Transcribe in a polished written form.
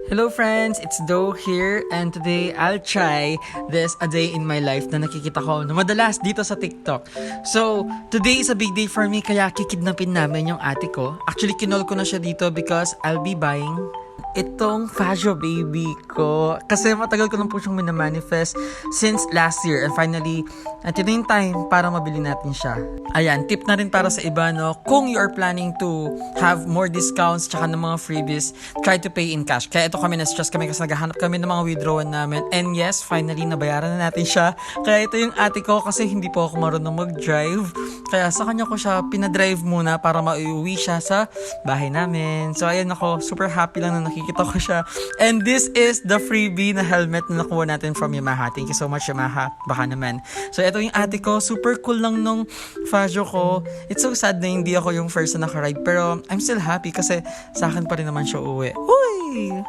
Hello friends, it's Do here and today I'll try this a day in my life na nakikita ko na madalas dito sa TikTok. So, today is a big day for me kaya kikidnapin namin yung ate ko. Actually, kinol ko na siya dito because I'll be buying itong Fajo baby ko. Kasi matagal ko na po siyang minamanifest since last year. And finally, ito na yung time para mabili natin siya. Ayan, tip na rin para sa iba, no? Kung you are planning to have more discounts tsaka ng mga freebies, try to pay in cash. Kaya ito kami na-stress kami kasi naghahanap kami ng mga withdrawal namin. And yes, finally, nabayaran na natin siya. Kaya ito yung ate ko kasi hindi po ako marunong mag-drive. Kaya sa kanya ko siya pinadrive muna para mauwi siya sa bahay namin. So ayan ako, super happy lang na nakikita ko siya. And this is the freebie na helmet na nakuha natin from Yamaha. Thank you so much Yamaha. Baka naman. So ito yung ate ko, super cool lang nung Fajo ko. It's so sad na hindi ako yung first na nakaride. Pero I'm still happy kasi sa akin pa rin naman siya uwi. Uy!